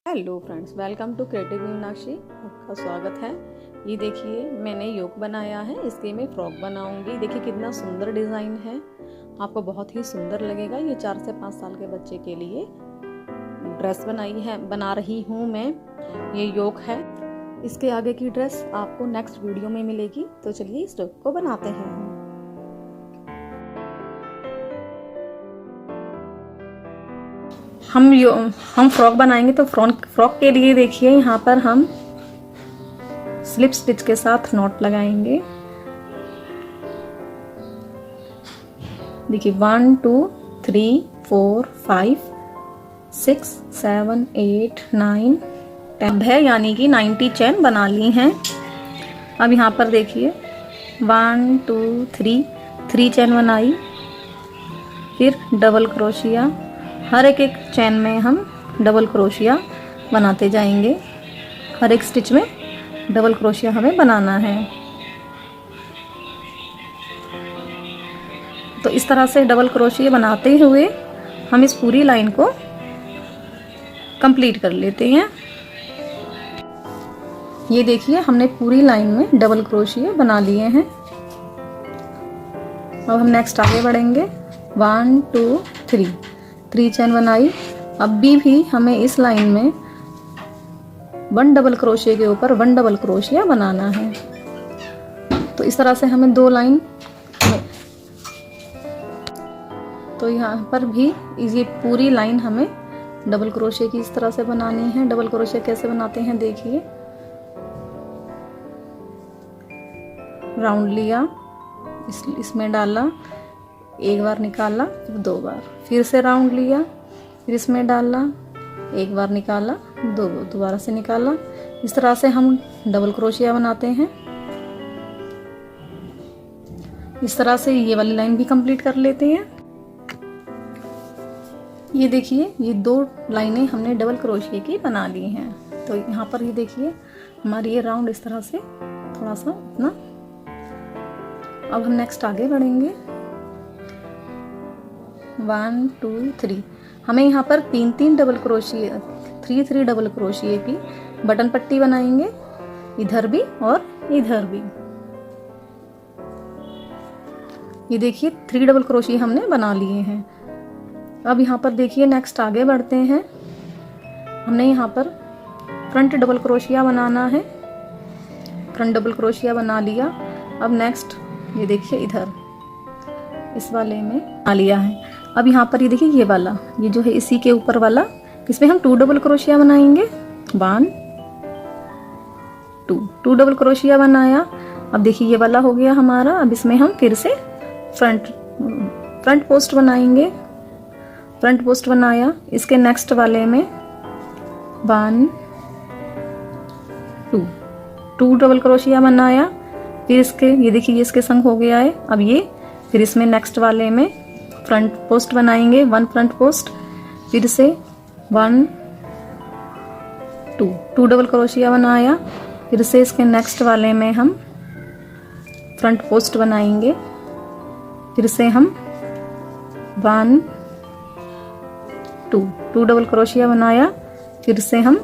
Hello friends, welcome to creative Meenakshi. आपका स्वागत है। ये देखिए, मैंने योक बनाया है, इसके मैं फ्रॉक बनाऊंगी। देखिए कितना सुंदर डिज़ाइन है, आपको बहुत ही सुंदर लगेगा। ये 4 से 5 साल के बच्चे के लिए ड्रेस बना रही हूँ मैं। ये योक है। इसके आगे की ड्रेस आपको नेक्स्ट वीडियो में मिलेगी। तो चलिए इस ड्रेस को बनाते हैं। हम फ्रॉक बनाएंगे, तो फ्रॉक के लिए देखिए यहाँ पर हम स्लिप स्टिच के साथ नॉट लगाएंगे। देखिए 1 2 3 4 5 6 7 8 9 10 है, यानी कि 90 चेन बना ली हैं। अब यहाँ पर देखिए 1 2 3 चेन बनाई, फिर डबल क्रोशिया। हर एक चेन में हम डबल क्रोशिया बनाते जाएंगे। हर एक स्टिच में डबल क्रोशिया हमें बनाना है। तो इस तरह से डबल क्रोशिया बनाते हुए हम इस पूरी लाइन को कंप्लीट कर लेते हैं। ये देखिए, हमने पूरी लाइन में डबल क्रोशिया बना लिए हैं। अब हम नेक्स्ट आगे बढ़ेंगे। 1 2 3 चेन बनाई। अब भी हमें इस लाइन में 1 डबल क्रोशिया के ऊपर 1 डबल क्रोशिया बनाना है। तो इस तरह से हमें 2 लाइन, तो यहाँ पर भी ये पूरी लाइन हमें डबल क्रोशिया की इस तरह से बनानी है। डबल क्रोशिया कैसे बनाते हैं देखिए। राउंड लिया, इसमें डाला, एक बार निकाला, फिर 2 बार, फिर से राउंड लिया, फिर इसमें डाला, एक बार निकाला, दोबारा से निकाला। इस तरह से हम डबल क्रोशिया बनाते हैं। इस तरह से ये वाली लाइन भी कंप्लीट कर लेते हैं। ये देखिए, ये 2 लाइनें हमने डबल क्रोशिया की बना ली हैं। तो यहाँ पर ये देखिए, हमारी ये राउंड इस तरह से थोड़ा सा इतना। अब हम नेक्स्ट आगे बढ़ेंगे। 1 2 3 हमें यहाँ पर 3 डबल क्रोशिया, 3 डबल क्रोशिया की बटन पट्टी बनाएंगे, इधर भी और इधर भी। ये देखिए 3 डबल क्रोशिया हमने बना लिए हैं। अब यहाँ पर देखिए, नेक्स्ट आगे बढ़ते हैं। हमने यहाँ पर फ्रंट डबल क्रोशिया बनाना है। फ्रंट डबल क्रोशिया बना लिया। अब नेक्स्ट ये देखिए, इधर इस वाले में बना लिया है। अब यहाँ पर ये देखिए, ये वाला, ये जो है इसी के ऊपर वाला, इसमें हम 2 डबल क्रोशिया बनाएंगे। 1 2 डबल क्रोशिया बनाया। अब देखिए ये वाला हो गया हमारा। अब इसमें हम फिर से फ्रंट पोस्ट बनाएंगे। फ्रंट पोस्ट बनाया, इसके नेक्स्ट वाले में 1 2 डबल क्रोशिया बनाया। फिर इसके, ये देखिए, ये इसके संग हो गया है। अब ये फिर इसमें नेक्स्ट वाले में फ्रंट पोस्ट बनाएंगे, 1 फ्रंट पोस्ट, फिर से 1 2 डबल क्रोशिया बनाया। फिर से इसके नेक्स्ट वाले में हम फ्रंट पोस्ट बनाएंगे। फिर से हम 1 2 डबल क्रोशिया बनाया। फिर से हम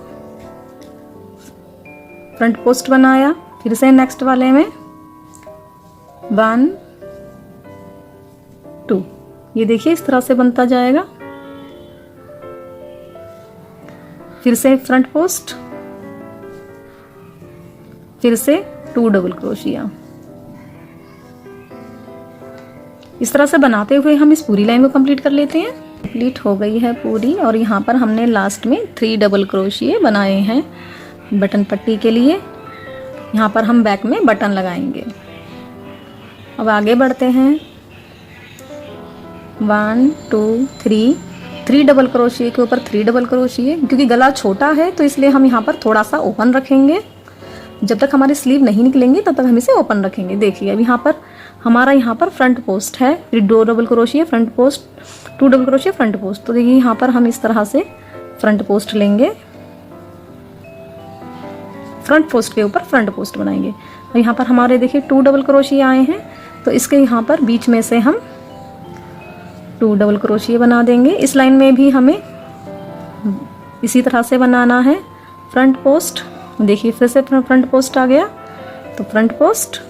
फ्रंट पोस्ट बनाया। फिर से नेक्स्ट वाले में 1 2। ये देखिए इस तरह से बनता जाएगा। फिर से फ्रंट पोस्ट, फिर से 2 डबल क्रोशिया। इस तरह से बनाते हुए हम इस पूरी लाइन को कंप्लीट कर लेते हैं। कंप्लीट हो गई है पूरी। और यहाँ पर हमने लास्ट में 3 डबल क्रोशिया बनाए हैं बटन पट्टी के लिए। यहाँ पर हम बैक में बटन लगाएंगे। अब आगे बढ़ते हैं। 1 2 3 डबल क्रोशिया के ऊपर 3 डबल क्रोशिया। क्योंकि गला छोटा है तो इसलिए हम यहाँ पर थोड़ा सा ओपन रखेंगे। जब तक हमारी स्लीव नहीं निकलेंगी तब तक हम इसे ओपन रखेंगे। देखिए अब यहाँ पर हमारा यहाँ पर फ्रंट पोस्ट है, फिर 2 double crochet front post, 2 double crochet front post. तो देखिए यहाँ पर हम इस तरह से फ्रंट पोस्ट लेंगे, फ्रंट पोस्ट के ऊपर फ्रंट पोस्ट बनाएंगे। और यहाँ पर हमारे देखिए 2 डबल क्रोशिया आए हैं, तो इसके यहाँ पर बीच में से हम 2 डबल क्रोशिया बना देंगे। इस लाइन में भी हमें इसी तरह से बनाना है फ्रंट पोस्ट। देखिए फिर से फ्रंट पोस्ट आ गया, तो फ्रंट पोस्ट,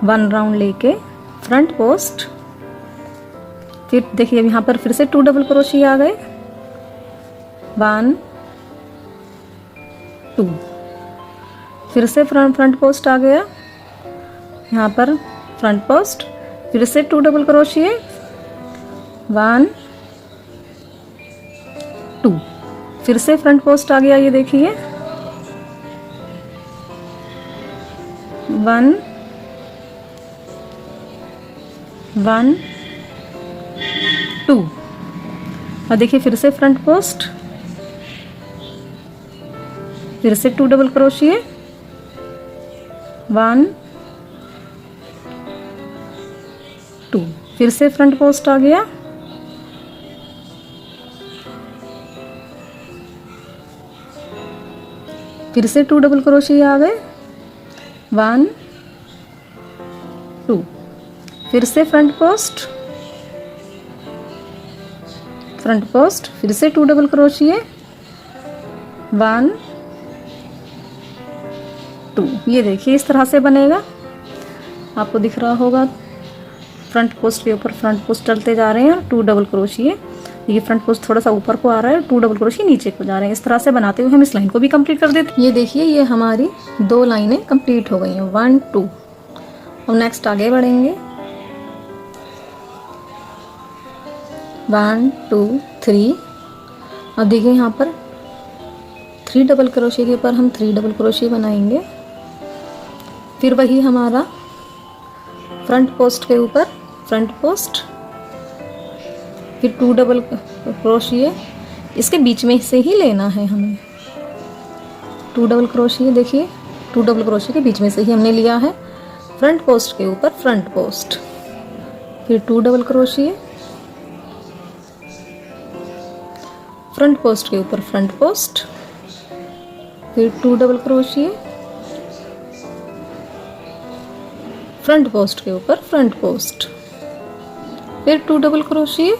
वन राउंड लेके फ्रंट पोस्ट, फिर देखिए अब यहाँ पर फिर से 2 डबल क्रोशिया आ गए, 1 2, फिर से फ्रंट पोस्ट आ गया, यहाँ पर फ्रंट पोस्ट, फिर से 2 डबल क्रोशिया, 1 2, फिर से फ्रंट पोस्ट आ गया, ये देखिए 1 1 2, और देखिए फिर से फ्रंट पोस्ट, फिर से 2 डबल क्रोशिया, 1 2, फिर से फ्रंट पोस्ट आ गया, 2 डबल क्रोशिया आ गए, 1 2, फिर से फ्रंट पोस्ट, फिर से 2 डबल क्रोशिया, 1 2। ये देखिए इस तरह से बनेगा, आपको दिख रहा होगा। फ्रंट पोस्ट के ऊपर फ्रंट पोस्ट डलते जा रहे हैं, 2 डबल क्रोशिया। ये फ्रंट पोस्ट थोड़ा सा ऊपर को आ रहा है, 2 डबल क्रोशिया नीचे को जा रहे हैं। इस तरह से बनाते हुए हम इस लाइन को भी कंप्लीट कर देते हैं। ये देखिए ये हमारी 2 लाइनें कंप्लीट हो गई हैं, 1 2। अब नेक्स्ट आगे बढ़ेंगे, 1 2 3। अब देखिए यहाँ पर 3 डबल क्रोशिया के ऊपर हम 3 डबल क्रोशिया बनाएंगे, फिर वही हमारा फ्रंट पोस्ट के ऊपर फ्रंट पोस्ट, फिर 2 डबल क्रोशिया, इसके बीच में से ही लेना है हमें 2 डबल क्रोशिया। देखिए 2 डबल क्रोशिया के बीच में से ही हमने लिया है, फ्रंट पोस्ट के ऊपर फ्रंट पोस्ट, फिर 2 डबल क्रोशिया, फ्रंट पोस्ट के ऊपर फ्रंट पोस्ट, फिर 2 डबल क्रोशिया, फ्रंट पोस्ट के ऊपर फ्रंट पोस्ट, फिर 2 डबल क्रोशिया।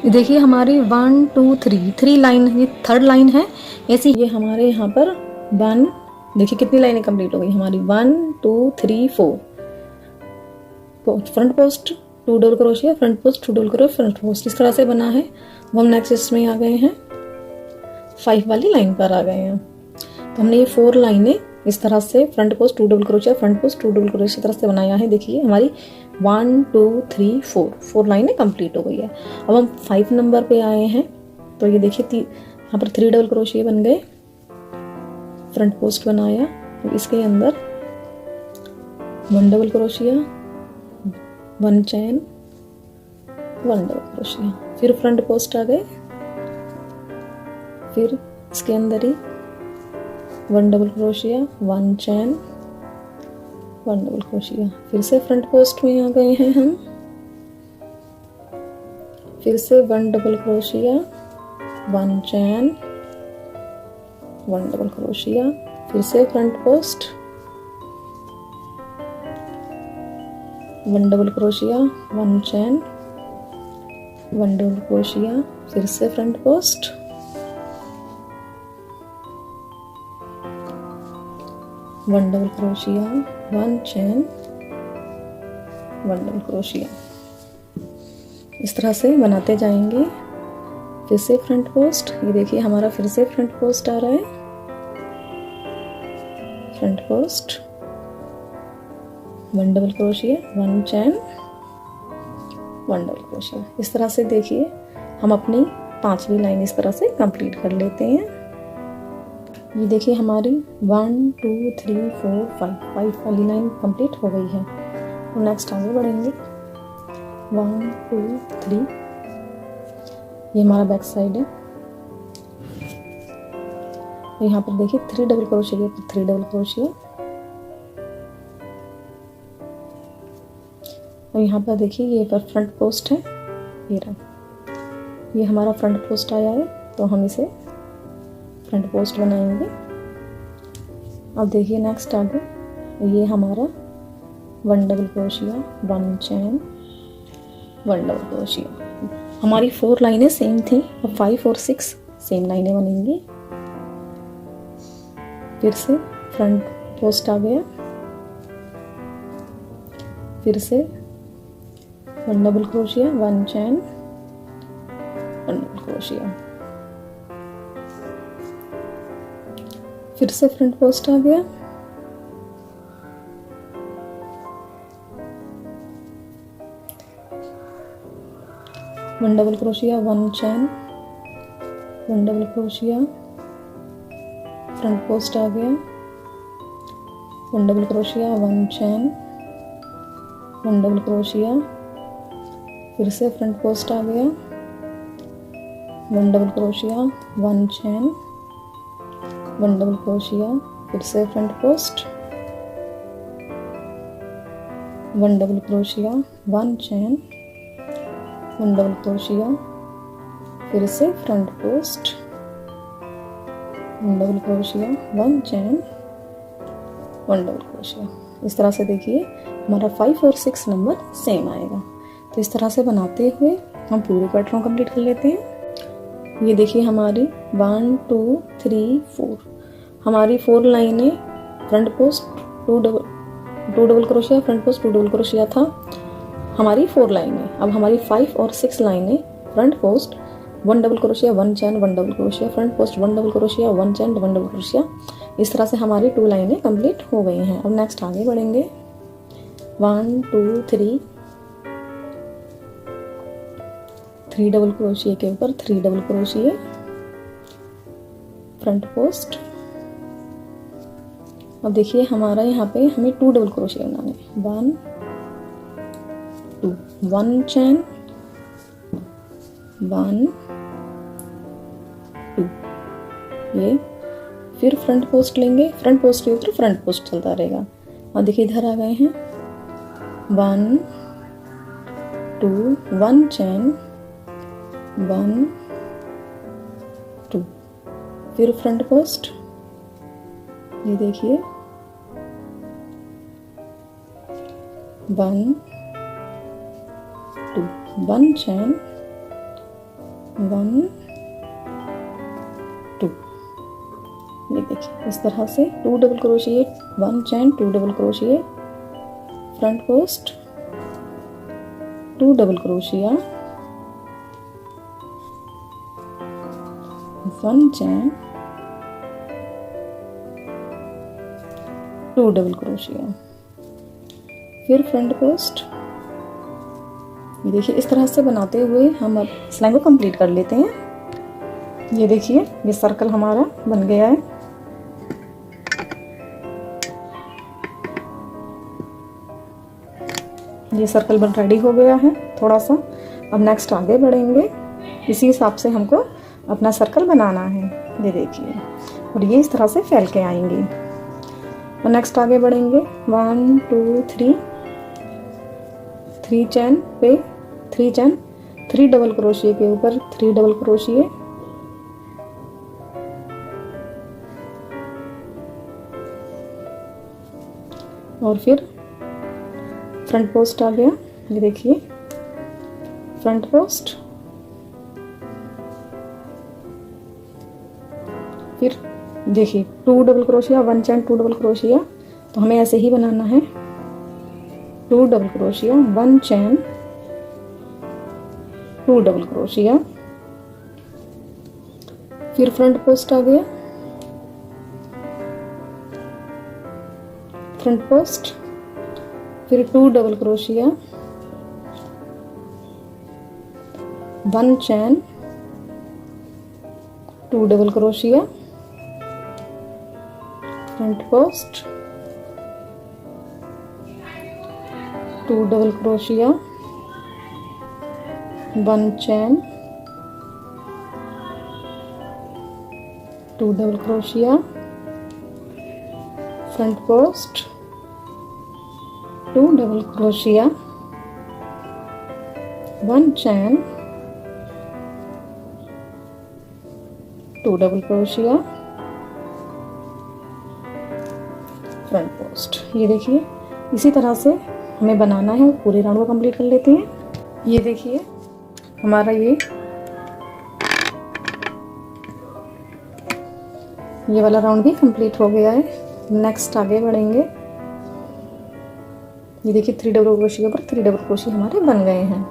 देखिए हमारी 1 2 3 लाइन, ये 3rd लाइन है। ऐसी ये हमारे यहाँ पर 1, देखिए कितनी लाइनें कंप्लीट हो गई हमारी, 1 2 3 4, front post 2 double crochet, front post 2 double crochet, front post, इस तरह से बना है। अब हम नेक्स्ट इसमें आ गए हैं 5 वाली लाइन पर आ गए हैं। तो हमने ये 4 लाइनें इस तरह से front post 2 double crochet, front post 2 double crochet, इस तरह से बनाया है। देखिए हमारी 1 2 3 4 लाइनें कंप्लीट हो गई है। अब हम 5 नंबर पे आए हैं, तो ये देखिए यहाँ पर 3 डबल क्रोशिया बन गए, फ्रंट पोस्ट बनाया, तो इसके अंदर 1 डबल क्रोशिया, 1 चैन, 1 डबल क्रोशिया, फिर फ्रंट पोस्ट आ गए, फिर इसके अंदर ही 1 डबल क्रोशिया, 1 चैन, 1 डबल क्रोशिया, फिर से फ्रंट पोस्ट में आ गए हैं हम, फिर से 1 डबल क्रोशिया, 1 चैन, 1 डबल क्रोशिया, फिर से फ्रंट पोस्ट, 1 डबल क्रोशिया, 1 चैन, 1 डबल क्रोशिया, फिर से फ्रंट पोस्ट, 1 डबल क्रोशिया, 1 चैन, 1 डबल क्रोशिया। इस तरह से बनाते जाएंगे। फिर से फ्रंट पोस्ट, ये देखिए हमारा फिर से फ्रंट पोस्ट आ रहा है, फ्रंट पोस्ट, 1 डबल क्रोशिया, 1 चैन, 1 डबल क्रोशिया। इस तरह से देखिए हम अपनी 5वीं लाइन इस तरह से कंप्लीट कर लेते हैं। ये देखिए हमारी 1 2 3 4 5 वाली लाइन कंप्लीट हो गई है। तो नेक्स्ट आगे बढ़ेंगे, 1 2 3, ये हमारा बैक साइड है। यहाँ पर देखिए 3 डबल क्रोशिया, 3 डबल क्रोशिया, और यहाँ पर देखिए ये पर फ्रंट पोस्ट है, ये रहा, ये हमारा फ्रंट पोस्ट आया है, तो हम इसे फ्रंट पोस्ट बनाएंगे। अब देखिए नेक्स्ट आगे, ये हमारा 1 डबल क्रोशिया, 1 चैन, 1 डबल क्रोशिया। हमारी 4 लाइनें सेम थी, अब 5 और 6 सेम लाइनें बनेंगी। फिर से फ्रंट पोस्ट आ गया, फिर से 1 डबल क्रोशिया, 1 चैन, 1 डबल क्रोशिया, फिर से फ्रंट पोस्ट आ गया, वन डबल क्रोशिया, 1 चैन, 1 डबल क्रोशिया, फ्रंट पोस्ट आ गया, 1 डबल क्रोशिया, 1 चैन, 1 डबल क्रोशिया, फिर से फ्रंट पोस्ट आ गया, 1 डबल क्रोशिया, 1 चैन, 1 डबल क्रोशिया, फिर से फ्रंट पोस्ट, 1 डबल क्रोशिया, 1 चैन, 1 डबल क्रोशिया, फिर से फ्रंट पोस्ट, 1 डबल क्रोशिया, 1 चैन, 1 डबल क्रोशिया। इस तरह से देखिए हमारा 5 और 6 नंबर सेम आएगा। तो इस तरह से बनाते हुए हम पूरे पैटर्न कंप्लीट कर लेते हैं। ये देखिए हमारी 1 2 3 4 हमारी 4 लाइनें front post 2 double crochet, front post 2 double crochet था हमारी 4 लाइनें। अब हमारी 5 और 6 लाइनें फ्रंट पोस्ट 1 डबल क्रोशिया, 1 चैन, 1 double crochet, front post 1 double crochet, 1 चैन, 1 डबल क्रोशिया। इस तरह से हमारी 2 लाइनें कंप्लीट हो गई हैं। अब नेक्स्ट आगे बढ़ेंगे। 1 2 3 डबल क्रोशिया के ऊपर 3 डबल क्रोशिया, फ्रंट पोस्ट। अब देखिए हमारा यहाँ पे हमें 2 डबल क्रोशिया बनाने, 1 2, 1 चैन, 1 2, ये फिर फ्रंट पोस्ट लेंगे, फ्रंट पोस्ट के ऊपर फ्रंट पोस्ट चलता रहेगा। और देखिए इधर आ गए हैं 1 2, 1 चैन, 1 2, फिर फ्रंट पोस्ट, ये देखिए 1 2, 1 चैन, 1 2, ये देखिए इस तरह से 2 डबल क्रोशिया, 1 चैन, 2 double crochet, front post 2 double crochet, 1 चैन, 2 डबल क्रोशिया, फिर फ्रंट पोस्ट। ये देखिए इस तरह से बनाते हुए हम अब सिलाई को कंप्लीट कर लेते हैं। ये देखिए ये सर्कल हमारा बन गया है। ये सर्कल बन रेडी हो गया है थोड़ा सा। अब नेक्स्ट आगे बढ़ेंगे, इसी हिसाब से हमको अपना सर्कल बनाना है। ये देखिए और ये इस तरह से फैल के आएंगे। और नेक्स्ट आगे बढ़ेंगे 1 2 3 चैन पे 3 चैन, 3 डबल क्रोशिया के ऊपर 3 डबल क्रोशिया, और फिर फ्रंट पोस्ट आ गया। ये देखिए फ्रंट पोस्ट, फिर देखिए 2 डबल क्रोशिया, 1 चैन, 2 डबल क्रोशिया। तो हमें ऐसे ही बनाना है 2 डबल क्रोशिया, 1 चैन, 2 डबल क्रोशिया, फिर फ्रंट पोस्ट आ गया, फ्रंट पोस्ट, फिर 2 डबल क्रोशिया, 1 चैन, 2 double crochet, front post, 2 double crochet, 1 चैन, 2 double crochet, front post, 2 double crochet, 1 चैन, 2 डबल क्रोशिया, फ्रंट पोस्ट। ये देखिए इसी तरह से हमें बनाना है, पूरे राउंड को कंप्लीट कर लेते हैं। ये देखिए हमारा ये वाला राउंड भी कंप्लीट हो गया है। नेक्स्ट आगे बढ़ेंगे। ये देखिए 3 डबल क्रोशिया के ऊपर 3 डबल क्रोशिया हमारे बन गए हैं।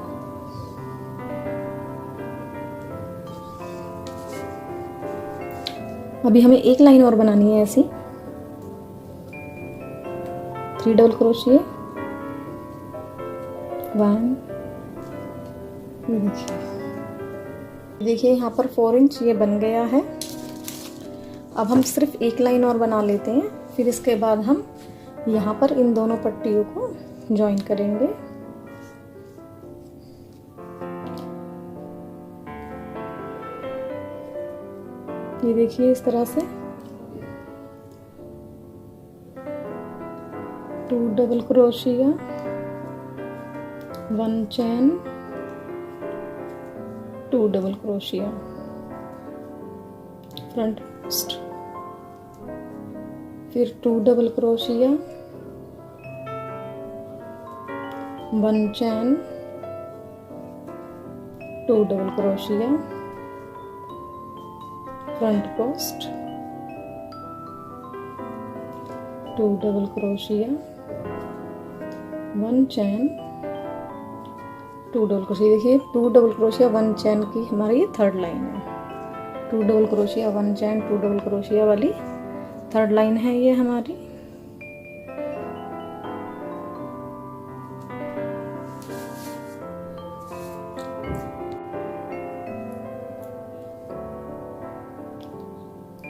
अभी हमें एक लाइन और बनानी है ऐसी। 3 डबल क्रोशिया, 1, देखिए यहाँ पर 4 इंच ये बन गया है। अब हम सिर्फ एक लाइन और बना लेते हैं, फिर इसके बाद हम यहाँ पर इन दोनों पट्टियों को ज्वाइन करेंगे। ये देखिए इस तरह से 2 डबल क्रोशिया, 1 चैन, 2 डबल क्रोशिया, फ्रंट पोस्ट, फिर 2 डबल क्रोशिया, 1 चैन, 2 double crochet, front post, 2 double crochet, 1 चैन, 2 डबल क्रोशिया। देखिए 2 डबल क्रोशिया 1 चैन की हमारी ये थर्ड लाइन है। 2 डबल क्रोशिया 1 चैन 2 डबल क्रोशिया वाली थर्ड लाइन है ये हमारी।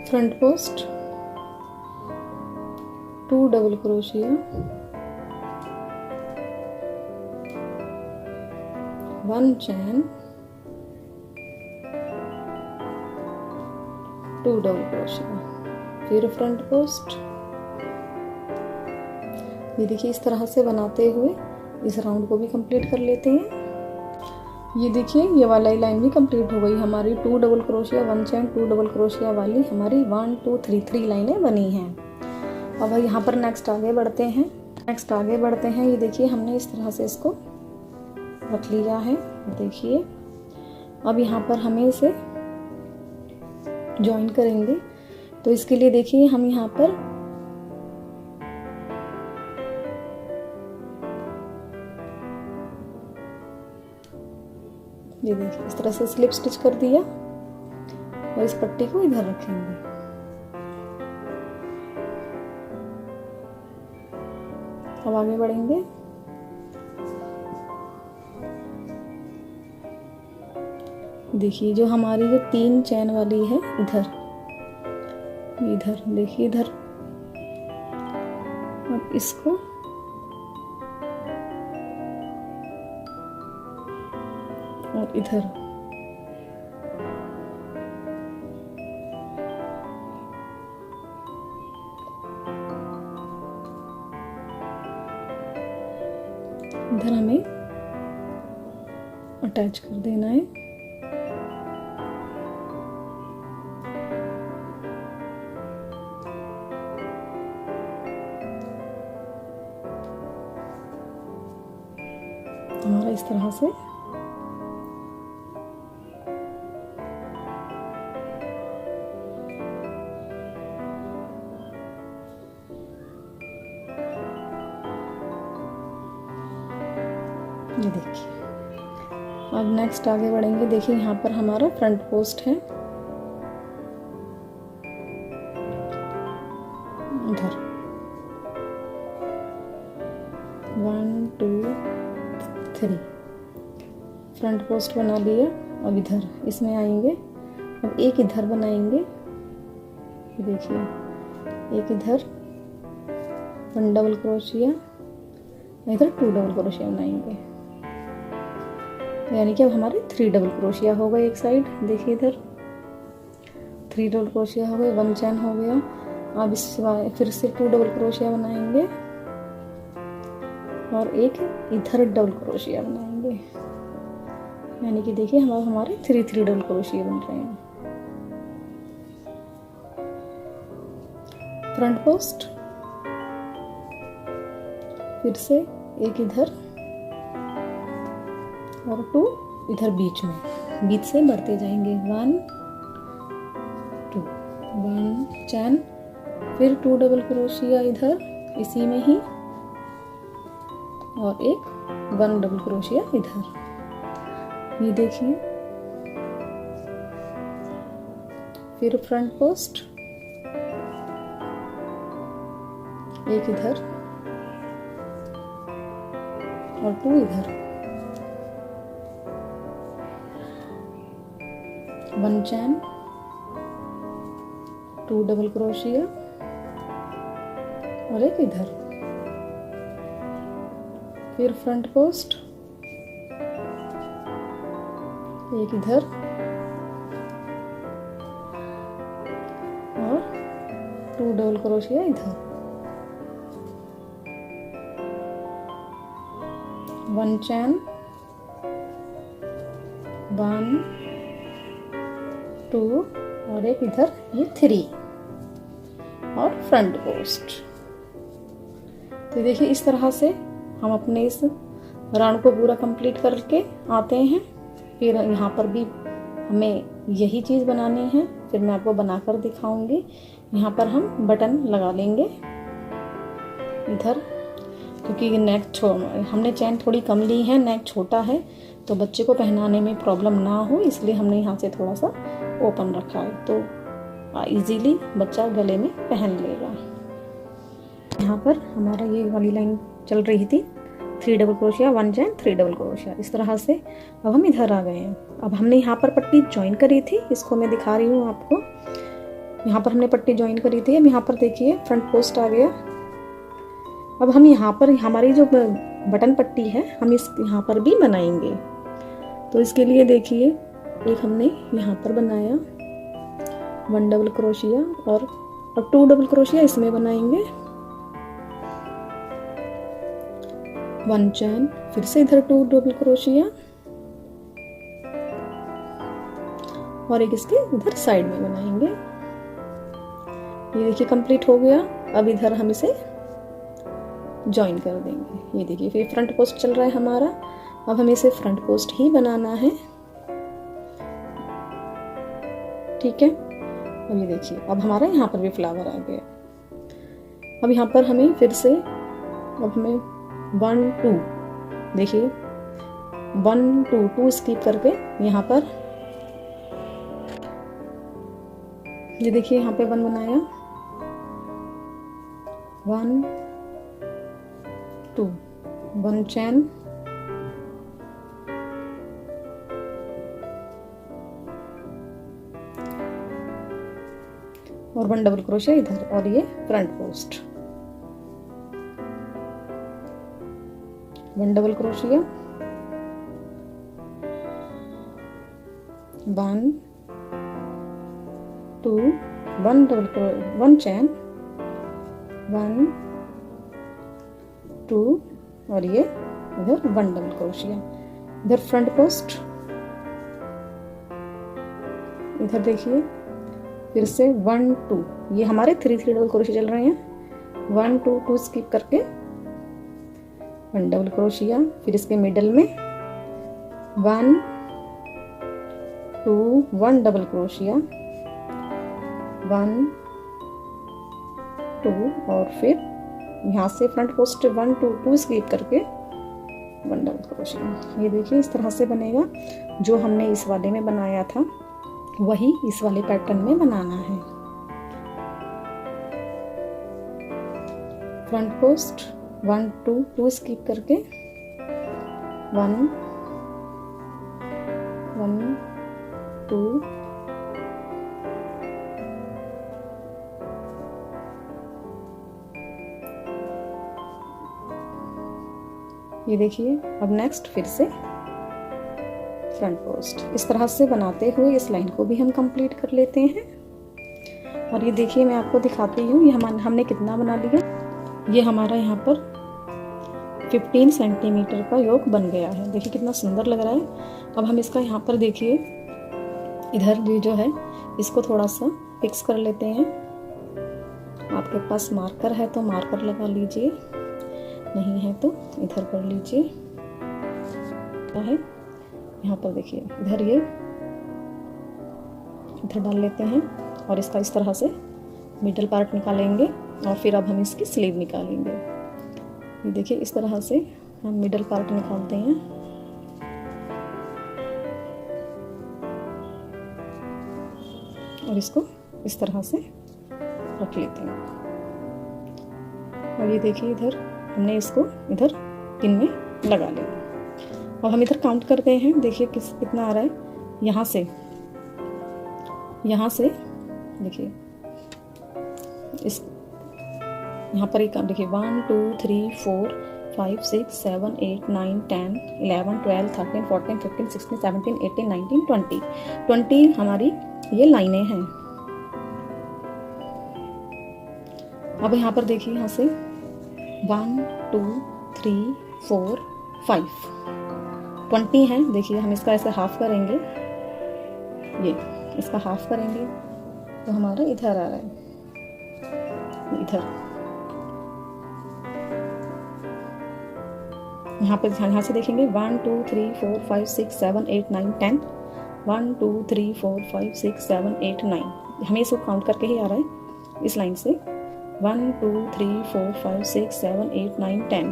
फ्रंट पोस्ट, 2 डबल क्रोशिया, 1 चैन, 2 डबल क्रोशिया, फिर फ्रंट पोस्ट। ये देखिए इस तरह से बनाते हुए इस राउंड को भी कंप्लीट कर लेते हैं। ये देखिए ये वाला लाइन भी कंप्लीट हो गई हमारी। 2 डबल क्रोशिया 1 चैन 2 डबल क्रोशिया वाली हमारी 1 2 3 लाइनें बनी हैं। अब यहाँ पर नेक्स्ट आगे बढ़ते हैं। ये देखिए हमने इस तरह से इसको रख लिया है। देखिए अब यहाँ पर हमें इसे ज्वाइन करेंगे, तो इसके लिए देखिए हम यहाँ पर ये देखिए इस तरह से स्लिप स्टिच कर दिया और इस पट्टी को इधर रखेंगे। अब आगे बढ़ेंगे। देखिए जो हमारी जो 3 चैन वाली है इधर देखिए इधर, अब इसको और इधर हमें अटैच कर देना है। हमारा इस तरह से ये देखिए। अब नेक्स्ट आगे बढ़ेंगे। देखिए यहाँ पर हमारा फ्रंट पोस्ट है, इधर 1 2 3 फ्रंट पोस्ट बना लिया। अब इधर इसमें आएंगे, अब एक इधर बनाएंगे। देखिए एक इधर 1 डबल क्रोशिया, इधर 2 डबल क्रोशिया बनाएंगे, यानी कि अब हमारे 3 डबल क्रोशिया हो गए एक साइड। देखिए इधर 3 डबल क्रोशिया हो गए, 1 चैन हो गया। अब इस फिर से 2 डबल क्रोशिया बनाएंगे और एक इधर डबल क्रोशिया बनाएंगे, यानी कि देखिए हमारे 3 डबल क्रोशिया बन रहे हैं। फ्रंट पोस्ट, फिर से एक इधर और 2 इधर बीच में, बीच से बढ़ते जाएंगे 1 2 1 चैन, फिर 2 डबल क्रोशिया इधर इसी में ही और एक 1 डबल क्रोशिया इधर। ये देखिए, फिर फ्रंट पोस्ट एक इधर और 2 इधर, 1 चैन, 2 डबल क्रोशिया और एक इधर, फिर फ्रंट पोस्ट एक इधर और 2 डबल क्रोशिया इधर, 1 चैन, 1 2 और एक इधर, ये 3 और फ्रंट पोस्ट। तो देखिए इस तरह से हम अपने इस राउंड को पूरा कंप्लीट करके आते हैं। फिर यहाँ पर भी हमें यही चीज़ बनानी है, फिर मैं आपको बनाकर दिखाऊंगी। यहाँ पर हम बटन लगा लेंगे इधर, क्योंकि नेक हमने चैन थोड़ी कम ली है, नेक छोटा है, तो बच्चे को पहनाने में प्रॉब्लम ना हो इसलिए हमने यहाँ से थोड़ा सा ओपन रखा है, तो इजीली बच्चा गले में पहन लेगा। यहाँ पर हमारा ये वाली लाइन चल रही थी 3 डबल क्रोशिया 1 चैन 3 डबल क्रोशिया, इस तरह से अब हम इधर आ गए हैं। अब हमने यहाँ पर पट्टी ज्वाइन करी थी, इसको मैं दिखा रही हूँ आपको। यहाँ पर हमने पट्टी ज्वाइन करी थी, अब यहाँ पर देखिए फ्रंट पोस्ट आ गया। अब हम यहाँ पर हमारी जो बटन पट्टी है हम इस यहाँ पर भी बनाएंगे, तो इसके लिए देखिए एक हमने यहाँ पर बनाया 1 डबल क्रोशिया और अब 2 डबल क्रोशिया इसमें बनाएंगे, 1 चैन, फिर से इधर 2 डबल क्रोशिया और एक इसके इधर साइड में बनाएंगे। ये देखिए कंप्लीट हो गया। अब इधर हम इसे ज्वाइन कर देंगे। ये देखिए फिर फ्रंट पोस्ट चल रहा है हमारा, अब हमें इसे फ्रंट पोस्ट ही बनाना है, ठीक है। अब ये देखिए अब हमारा यहाँ पर भी फ्लावर आ गया। अब यहाँ पर हमें फिर से अब हमें 1 2 देखिए 1 2 2 स्किप करके यहाँ पर ये देखिए यहाँ पे 1 बनाया, 1 2 1 चैन, और 1 डबल क्रोशिया इधर और ये फ्रंट पोस्ट, 1 डबल क्रोशिया, 1 2 1 चैन, 1 2 और ये इधर 1 डबल क्रोशिया, इधर फ्रंट पोस्ट, इधर देखिए फिर से 1 2 ये हमारे 3 3 डबल क्रोशिया चल रहे हैं, 1 2 2 स्किप करके 1 डबल क्रोशिया, फिर इसके मिडल में 1 2 1 डबल क्रोशिया, 1 2 और फिर यहाँ से फ्रंट पोस्ट 1 2 2 स्किप करके 1 डबल क्रोशिया। ये देखिए इस तरह से बनेगा। जो हमने इस वाले में बनाया था वही इस वाले पैटर्न में बनाना है। फ्रंट पोस्ट 1 2 2 स्किप करके 1 1 2 ये देखिए। अब नेक्स्ट फिर से फ्रंट पोस्ट इस तरह से बनाते हुए इस लाइन को भी हम कंप्लीट कर लेते हैं। और ये देखिए मैं आपको दिखाती हूँ ये हमने कितना बना लिया। ये हमारा यहाँ पर 15 सेंटीमीटर का योग बन गया है। देखिए कितना सुंदर लग रहा है। अब हम इसका यहाँ पर देखिए इधर जो है इसको थोड़ा सा फिक्स कर लेते हैं। आपके पास मार्कर है तो मार्कर लगा लीजिए। नहीं है तो इधर कर लीजिए। क्या है यहाँ पर देखिए, इधर ये इधर डाल लेते हैं और इसका इस तरह से मिडल पार्ट निकालेंगे और फिर अब हम इसकी स्लीव निकालेंगे। ये देखिए इस तरह से हम मिडल पार्ट निकालते हैं। और इसको इस तरह से रख लेते हैं। और ये देखिए इधर हमने इसको इधर पिन में लगा लिया। अब हम इधर काउंट करते हैं, देखिए कितना आ रहा है। यहाँ से देखिए इस यहाँ पर एक देखिए 1 2 3 4 5 6 7 8 9 10 11 12 13 14 15 16 17 18 19 20 हमारी ये लाइनें हैं। अब यहाँ पर देखिए यहाँ से 1 2 3 4 5 20 है। देखिए हम इसका ऐसे हाफ करेंगे, ये इसका हाफ करेंगे तो हमारा इधर आ रहा है, इधर यहाँ से देखेंगे 1 2 3 4 5 6 7 8 9 10 1 2 3 4 5 6 7 8 9 हमें इसको काउंट करके ही आ रहा है इस लाइन से 1 2 3 4 5 6 7 8 9 10।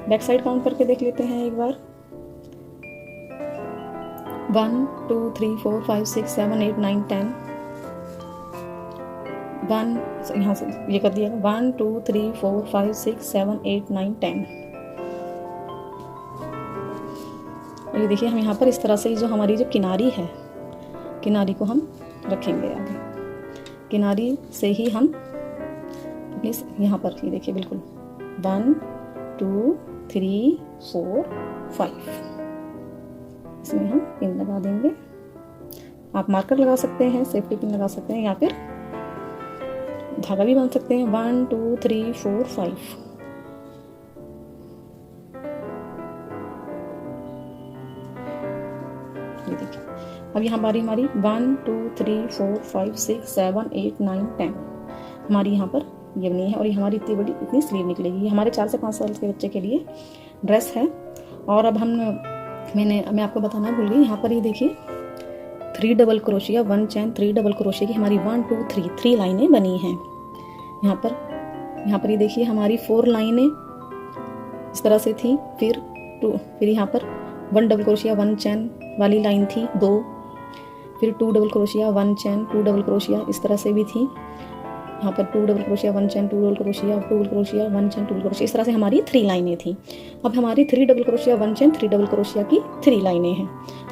बैक साइड काउंट करके देख लेते हैं एक बार। 1 2 3 4 5 6 7 8 9 10 1 यहाँ से ये कर दिया 1 2 3 4 5 6 7 8 9 10। ये देखिए हम यहाँ पर इस तरह से जो हमारी जो किनारी है, किनारी को हम रखेंगे आगे। किनारी से ही हम यहाँ पर ये देखिए बिल्कुल 1 2 3 4 5 इसमें हम पिन लगा देंगे। आप मार्कर लगा सकते हैं, सेफ्टी पिन लगा सकते हैं या फिर धागा भी बांध सकते हैं। 1 2 3 4 5 ये देखिए। अब यहाँ बारी हमारी 1 2 3 4 5 6 7 8 9 10 हमारी यहाँ पर ये बनी है और ये हमारी इतनी बड़ी इतनी स्लीव निकलेगी। ये हमारे 4 से 5 साल के बच्चे के लिए ड्रेस है। और अब मैं आपको बताना भूल गई, यहाँ पर ये देखिए 3 डबल क्रोशिया 1 चैन 3 डबल क्रोशिया की हमारी 1 2 3 लाइनें बनी हैं। यहाँ पर ये देखिए हमारी 4 लाइनें इस तरह से थी, फिर यहाँ पर 1 डबल क्रोशिया 1 चैन वाली लाइन थी 2, फिर 2 डबल क्रोशिया 1 चैन 2 डबल क्रोशिया इस तरह से भी थी। यहाँ पर 2 डबल क्रोशिया 1 चैन 2 डबल क्रोशिया 2 डबल क्रोशिया 1 चैन 2 डबल क्रोशिया इस तरह से हमारी 3 लाइनें थी। अब हमारी 3 डबल क्रोशिया 1 चैन 3 डबल क्रोशिया की 3 लाइनें हैं।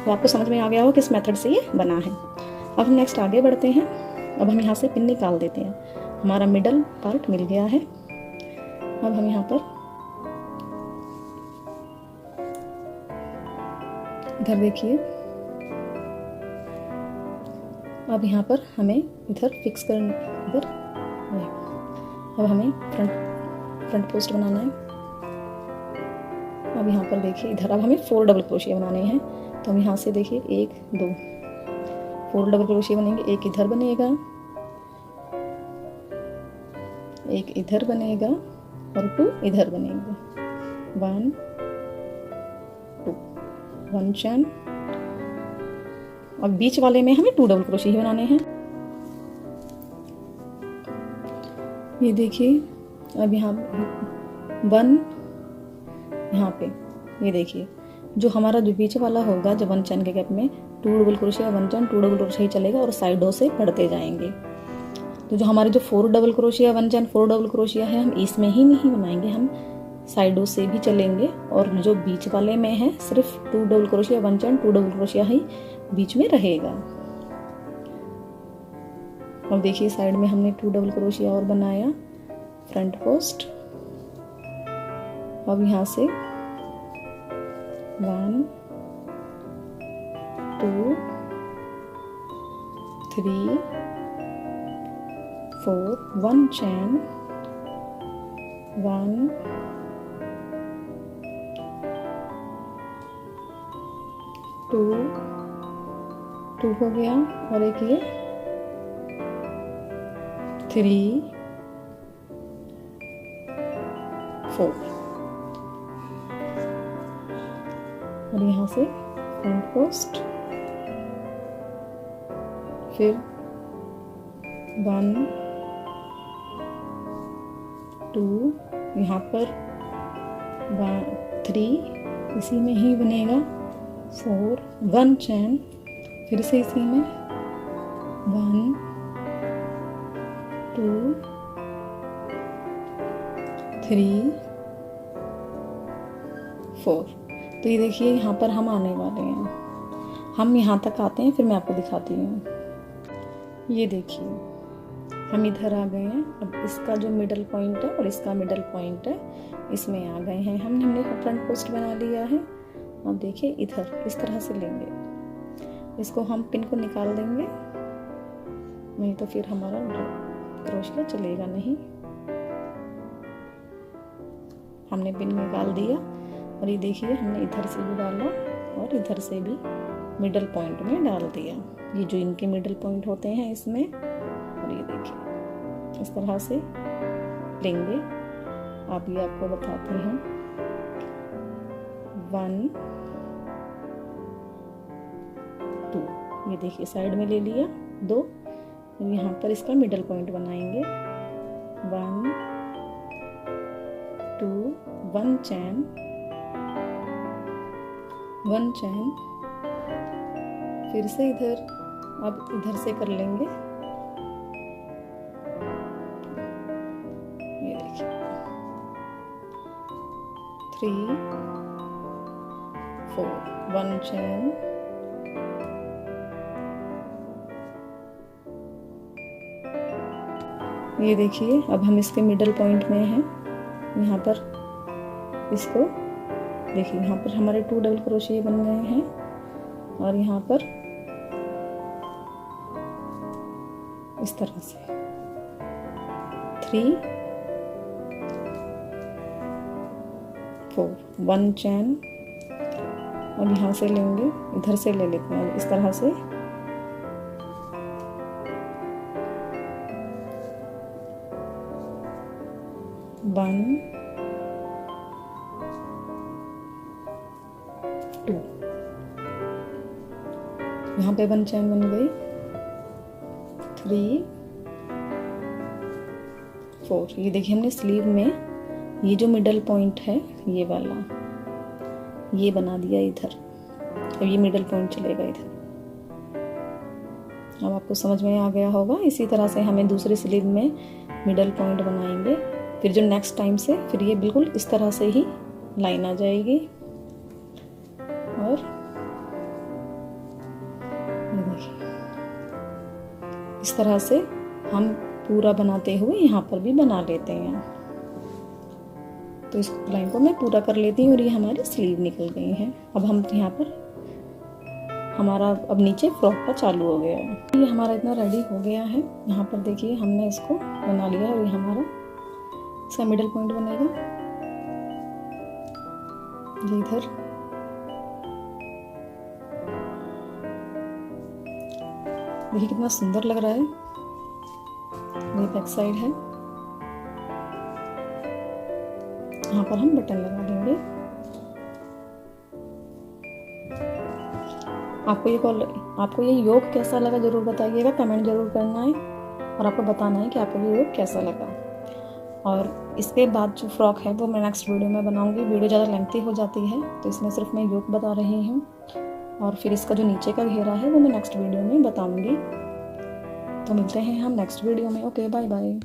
तो आपको समझ में आ गया हो किस मेथड से ये बना है। अब हम नेक्स्ट आगे बढ़ते हैं। अब हम यहाँ से पिन निकाल देते हैं। हमारा मिडल पार्ट मिल गया है। अब हम यहाँ पर इधर देखिए, अब यहाँ पर हमें इधर फिक्स करना, इधर अब हमें फ्रंट पोस्ट बनाना है। अब यहाँ पर देखिए इधर अब हमें 4 डबल क्रोशिया बनाने हैं। तो हम यहाँ से देखिए 1 2 4 डबल क्रोशिया बनेंगे। एक इधर बनेगा, एक इधर बनेगा और 2 इधर बनेगा। 1 2 1 चैन। अब बीच वाले में हमें 2 डबल क्रोशिया ही बनाने हैं। ये देखिए अब यहाँ 1 यहाँ पे ये देखिए जो हमारा जो बीच वाला होगा जब 1 चैन के गैप में 2 डबल क्रोशिया 1 चैन 2 डबल क्रोशिया ही चलेगा और साइडों से बढ़ते जाएंगे। तो जो हमारे जो 4 डबल क्रोशिया 1 चैन 4 डबल क्रोशिया है हम इसमें ही नहीं बनाएंगे, हम साइडों से भी चलेंगे। और जो बीच वाले में है सिर्फ 2 डबल क्रोशिया 1 चैन 2 डबल क्रोशिया ही बीच में रहेगा। और देखिए साइड में हमने 2 डबल क्रोशिया और बनाया फ्रंट पोस्ट। अब यहाँ से 1 2 3 4 1 चैन 1 2 हो गया और एक ये 3 4 और यहाँ से फ्रंट पोस्ट, फिर 1 2, यहाँ पर 3 इसी में ही बनेगा, 4 1 चैन, फिर से इसी में 1 2 3 4। तो ये देखिए यहाँ पर हम आने वाले हैं, हम यहाँ तक आते हैं, फिर मैं आपको दिखाती हूँ। ये देखिए हम इधर आ गए हैं। अब इसका जो मिडल पॉइंट है और इसका मिडल पॉइंट है, इसमें आ गए हैं हमने फ्रंट पोस्ट बना लिया है। अब देखिए इधर इस तरह से लेंगे, इसको हम पिन को निकाल देंगे, नहीं तो फिर हमारा क्रोशिया चलेगा नहीं। हमने पिन निकाल दिया और ये देखिए हमने इधर से भी डाला और इधर से भी मिडल पॉइंट में डाल दिया। ये जो इनके मिडल पॉइंट होते हैं इसमें, और ये देखिए इस तरह से लेंगे। आप ये आपको बताते हैं 1 2, ये देखिए साइड में ले लिया 2, यहाँ पर इसका मिडल पॉइंट बनाएंगे 1 2 1 चैन 1 चैन, फिर से इधर, अब इधर से कर लेंगे, ये देखिए 3 4 1 चैन, ये देखिए अब हम इसके मिडल पॉइंट में हैं। यहाँ पर इसको देखिए, यहाँ पर हमारे 2 डबल क्रोशिया बन गए हैं और यहाँ पर इस तरह से 3 4 1 चैन, और यहाँ से लेंगे, इधर से ले लेते हैं इस तरह से 1 2, यहाँ पे 1 चैन बन गई, 3 4। ये देखिए हमने स्लीव में ये जो मिडल पॉइंट है ये वाला, ये बना दिया इधर। अब ये मिडल पॉइंट चलेगा इधर। अब आपको समझ में आ गया होगा। इसी तरह से हमें दूसरे स्लीव में मिडल पॉइंट बनाएंगे, फिर जो नेक्स्ट टाइम से फिर ये बिल्कुल इस तरह से ही लाइन आ जाएगी। और ये देखिए इस तरह से हम पूरा बनाते हुए यहाँ पर भी बना लेते हैं। तो इस लाइन को मैं पूरा कर लेती हूँ और ये हमारी स्लीव निकल गई है। अब हम यहाँ पर हमारा अब नीचे फ्रॉक का चालू हो गया है। ये हमारा इतना रेडी हो गया है। यहाँ पर देखिए हमने इसको बना लिया और ये हमारा इसका मिडल पॉइंट बनेगा ये इधर। देखिए कितना सुंदर लग रहा है। ये बैक साइड है। यहाँ पर हम बटन लगा देंगे। आपको ये योग कैसा लगा जरूर बताइएगा, कमेंट जरूर करना है और आपको बताना है कि आपको ये योग कैसा लगा। और इसके बाद जो फ्रॉक है वो मैं नेक्स्ट वीडियो में बनाऊंगी। वीडियो ज़्यादा लेंथी हो जाती है तो इसमें सिर्फ मैं योग बता रही हूँ और फिर इसका जो नीचे का घेरा है वो मैं नेक्स्ट वीडियो में बताऊंगी। तो मिलते हैं हम नेक्स्ट वीडियो में। Okay, bye bye.